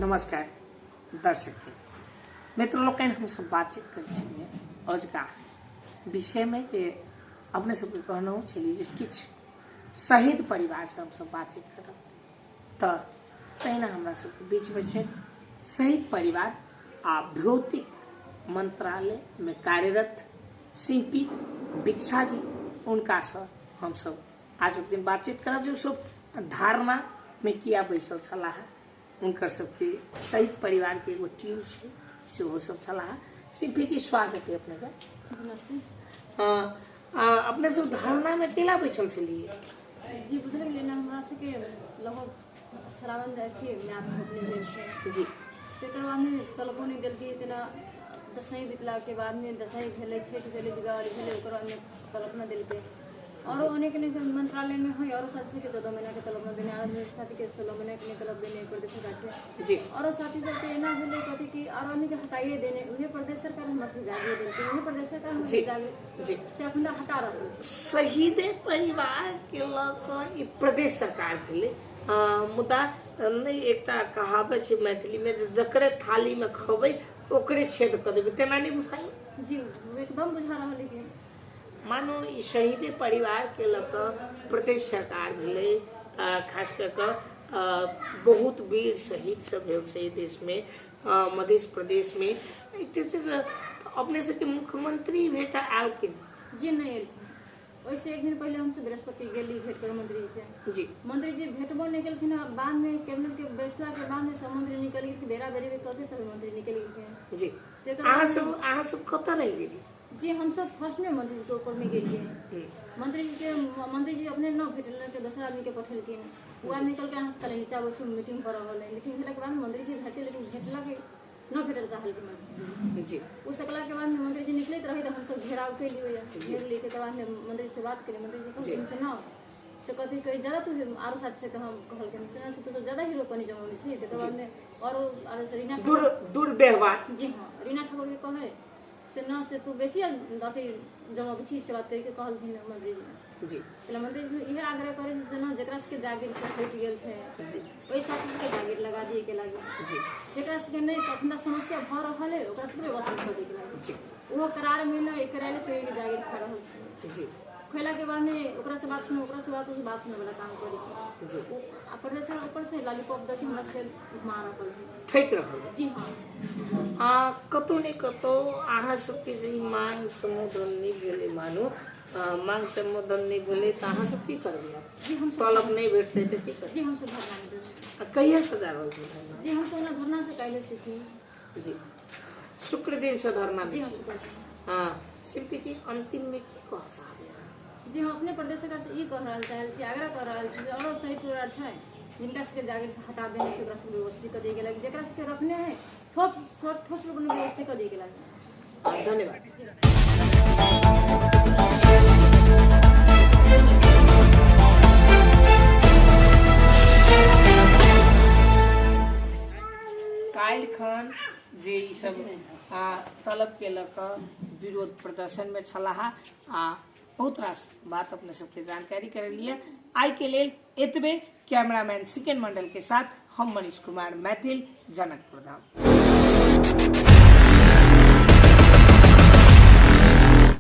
नमस्कार दर्शक मित्र लोग हम सब बातचीत करिए आज का विषय में जे अपने सबके कहना चलिए जे किछ शहीद परिवार से हम सब बातचीत करब तो तहिना हमरा सबके बीच में छे शहीद परिवार आ भौतिक मंत्रालय में कार्यरत सिंपी भिक्षा जी उनका से हम सब आज के दिन बातचीत करब जो सब धारणा में किया बैसल छला उनकर सबके शहीद परिवार के एगो टीम छे से वो सब छला सिंपी जी स्वागत है अपने का। अपने सब धारणा में केला बैठल छलिए जी बुझल लेना हमरा से के लगभग श्रावण जाके मैप होने भेल छै जी तेकर बाद में तलको नहीं देल के तेना दसई बितला के बाद में दसई भेले छठ भेले दिवाली भेले ओकर बाद में कल्पना देल के और अनेक अनेक मंत्रालय में है और साथ से के 14 महीना के तलब देने और साथी के 16 महीना के तलब देने प्रदेश सरकार से जी और साथी सब के एना भेले कथि कि और अनेक हटाइए देने उहे प्रदेश सरकार हम से जागे देल के उहे प्रदेश सरकार हम से जागे जी से अखंडा हटा रहल शहीद परिवार के लक ई प्रदेश सरकार भेले मुदा नहीं एकटा कहावत छै मैथिली में जकरे थाली में खबै ओकरे छेद क देबे तेना नहीं बुझाई जी एकदम बुझा रहल है मानो शहीद परिवार के लक प्रदेश सरकार भेले खास कर बहुत वीर शहीद सब भेल छै देश में मध्य प्रदेश में अपने से के मुख्यमंत्री भेटा आल के जी नहीं एलखिन वैसे एक दिन पहले हमसे बृहस्पति गेली भेट कर मंत्री से जी मंत्री जी भेटबो नहीं केलखिन बाद में कैबिनेट के फैसला के बाद में सब मंत्री निकल गए बेरा बेरी में कहते सब मंत्री निकल गए जी आहा सब कत रह गेली जी हम सब फर्स्ट में मंत्री जी के ऊपर में गेलिए मंत्री जी अपने न भेटल के दूसरा आदमी के पठेलखिन वो आदमी निकल के यहाँ से नीचा बसु मीटिंग कर रहा है मीटिंग भेला के बाद मंत्री जी भेटे लेकिन भेटला के न भेटल चाहल के जी उस सकला के बाद में मंत्री जी निकलते रहे तो हम सब घेराव के लिए घेर लिए के बाद में मंत्री से बात करी मंत्री जी कहल से न से कथि कही ज्यादा तू आरो साथ से हम कहल के से तू ज्यादा हीरो बनी जमाने छी के बाद में और रीना दुर्व्यवहार जी हां रीना ठाकुर के कहे से न से तू बेसी अथी जमा बिछी से बात कह के कहल भिन मंत्री जी पहले मंत्री जी इहे आग्रह करे से न जेकरा से के जागीर से हट गेल छै जी ओई साथी के जागीर लगा दिए के लागी जी जेकरा से के नहीं अखंडा समस्या भ रहल है ओकरा से व्यवस्था कर दे के लागी जी वो करार में न एक कराले से के जागीर खा रहल छै जी खैला के बाद में ओकरा से बात सुनो ओकरा से बात सुने वाला काम करे छै जी प्रदेश से ऊपर से लॉलीपॉप दे हमरा से मारा पड़ ठीक रहल जी हां कतो ने कतो आहा सबके जी मांग संबोधन नहीं भेले मानो मांग संबोधन नहीं भेले त आहा सब की करबे जी हम तलब नहीं भेटते त की कर जी हम सब धरना दे कहिया सजा रहल छै जी हम सब धरना से काले से छी जी शुक्र दिन से धरना जी हां सिंपी जी अंतिम में की कह चाहबे जी हम अपने प्रदेश सरकार से ई कह रहल चाहल छी आग्रह कर रहल छी और शहीद परिवार छै जिनका से जागीर से हटा देने से से व्यवस्थित कर दिए गेल जेकरा से रखने है ठोस रूप में व्यवस्थित कर दिए गेल धन्यवाद काल खन जे ई सब तलब के लक विरोध प्रदर्शन में छलाहा बहुत रास बात अपने सबके जानकारी कर लिए आई के लेल एतबे कैमरामैन सिकन मंडल के साथ हम मनीष कुमार मैथिल जनकपुर धाम।